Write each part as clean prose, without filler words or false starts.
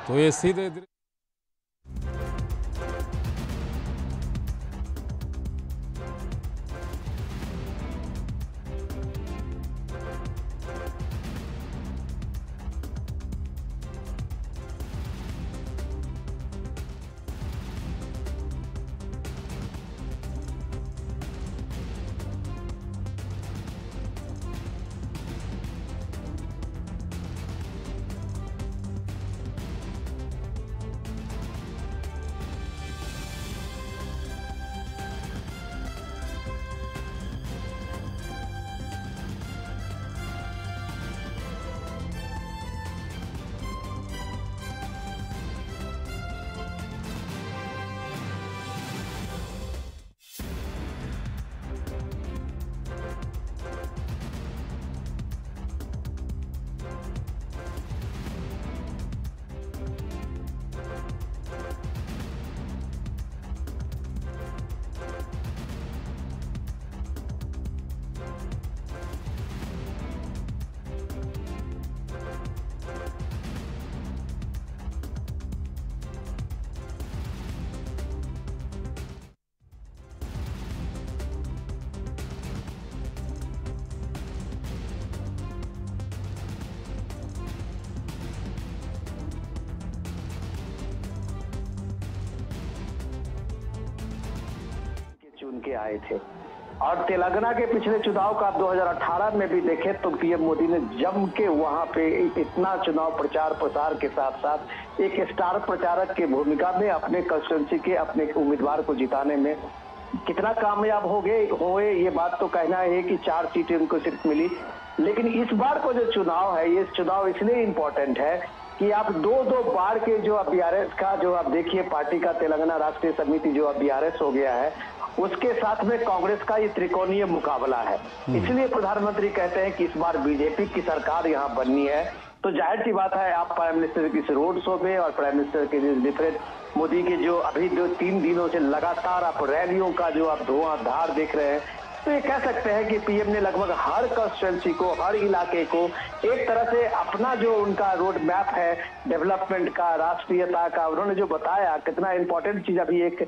तो ये सीधे चुन के आए थे। और तेलंगाना के पिछले चुनाव का 2018 में भी देखें तो पीएम मोदी ने जम के वहां पे इतना चुनाव प्रचार प्रसार के साथ साथ एक स्टार प्रचारक की भूमिका में अपने कंस्टिट्यूंसी के अपने उम्मीदवार को जिताने में कितना कामयाब हुए ये बात तो कहना है कि 4 सीटें उनको सिर्फ मिली। लेकिन इस बार को जो चुनाव है, ये चुनाव इसलिए इम्पोर्टेंट है कि आप दो बार के जो अब बीआरएस का जो आप देखिए पार्टी का तेलंगाना राष्ट्रीय समिति जो अब बीआरएस हो गया है, उसके साथ में कांग्रेस का ये त्रिकोणीय मुकाबला है। इसलिए प्रधानमंत्री कहते हैं कि इस बार बीजेपी की सरकार यहाँ बननी है। तो जाहिर सी बात है, आप प्राइम मिनिस्टर की इस रोड शो में और प्राइम मिनिस्टर के डिफरेंट मोदी के जो अभी 2-3 दिनों से लगातार आप रैलियों का जो आप धुआंधार देख रहे हैं, तो ये कह सकते हैं कि पीएम ने लगभग हर कंस्टिट्यूंसी को, हर इलाके को एक तरह से अपना जो उनका रोड मैप है डेवलपमेंट का, राष्ट्रीयता का, उन्होंने जो बताया कितना इंपॉर्टेंट चीज अभी एक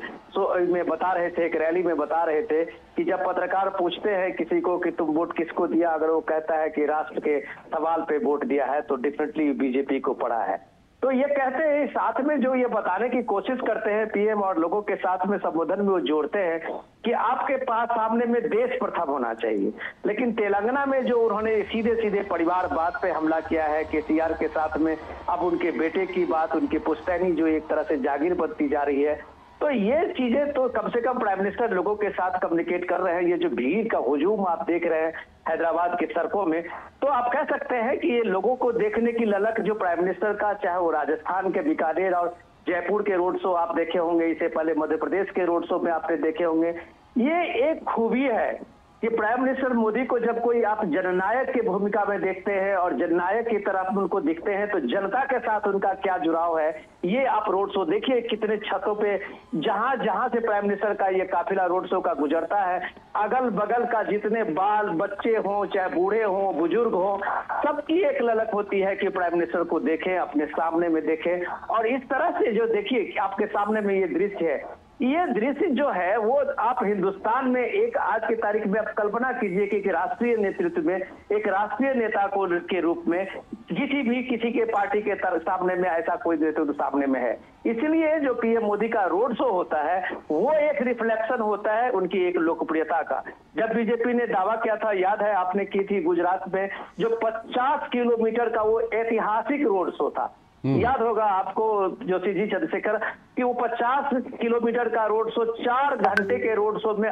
में बता रहे थे, एक रैली में बता रहे थे कि जब पत्रकार पूछते हैं किसी को कि तुम वोट किसको दिया, अगर वो कहता है कि राष्ट्र के सवाल पे वोट दिया है तो डेफिनेटली बीजेपी को पड़ा है। तो ये कहते हैं, साथ में जो ये बताने की कोशिश करते हैं पीएम और लोगों के साथ में संबोधन में वो जोड़ते हैं कि आपके पास सामने में देश प्रथम होना चाहिए। लेकिन तेलंगाना में जो उन्होंने सीधे सीधे परिवारवाद पे हमला किया है, केसीआर के साथ में अब उनके बेटे की बात, उनकी पुश्तैनी जो एक तरह से जागीर बनती जा रही है, तो ये चीजें तो कम से कम प्राइम मिनिस्टर लोगों के साथ कम्युनिकेट कर रहे हैं। ये जो भीड़ का हुजूम आप देख रहे हैं हैदराबाद की सड़कों में, तो आप कह सकते हैं कि ये लोगों को देखने की ललक जो प्राइम मिनिस्टर का, चाहे वो राजस्थान के बीकानेर और जयपुर के रोड शो आप देखे होंगे, इससे पहले मध्य प्रदेश के रोड शो में आपने देखे होंगे, ये एक खूबी है कि प्राइम मिनिस्टर मोदी को जब कोई आप जननायक की भूमिका में देखते हैं और जननायक की तरफ उनको दिखते हैं, तो जनता के साथ उनका क्या जुड़ाव है, ये आप रोड शो देखिए कितने छतों पे जहां जहां से प्राइम मिनिस्टर का ये काफिला रोड शो का गुजरता है, अगल बगल का जितने बाल बच्चे हों, चाहे बूढ़े हों, बुजुर्ग हों, सबकी एक ललक होती है कि प्राइम मिनिस्टर को देखें, अपने सामने में देखें। और इस तरह से जो देखिए आपके सामने में ये दृश्य है, ये दृश्य जो है वो आप हिंदुस्तान में एक आज की तारीख में आप कल्पना कीजिए कि एक राष्ट्रीय नेतृत्व में, एक राष्ट्रीय नेता को के रूप में किसी के पार्टी के सामने में ऐसा कोई नेतृत्व सामने में है। इसलिए जो पीएम मोदी का रोड शो होता है वो एक रिफ्लेक्शन होता है उनकी एक लोकप्रियता का। जब बीजेपी ने दावा किया था, याद है आपने की थी गुजरात में, जो 50 किलोमीटर का वो ऐतिहासिक रोड शो था, याद होगा आपको जोशी जी, चंद्रशेखर, कि वो 50 किलोमीटर का रोड शो, 4 घंटे के रोड शो में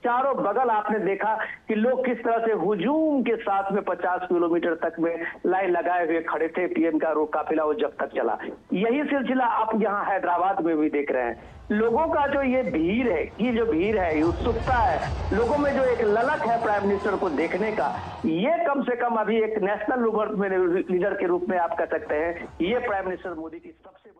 चारों बगल आपने देखा कि लोग किस तरह से हुजूम के साथ में 50 किलोमीटर तक में लाइन लगाए हुए खड़े थे। पीएम का रोड काफिला वो जब तक चला, यही सिलसिला आप यहाँ हैदराबाद में भी देख रहे हैं। लोगों का जो ये भीड़ है, ये जो भीड़ है, ये उत्सुकता है, लोगों में जो एक ललक है प्राइम मिनिस्टर को देखने का, ये कम से कम अभी एक नेशनल लीडर के रूप में आप कह सकते हैं, ये प्राइम मिनिस्टर मोदी की सबसे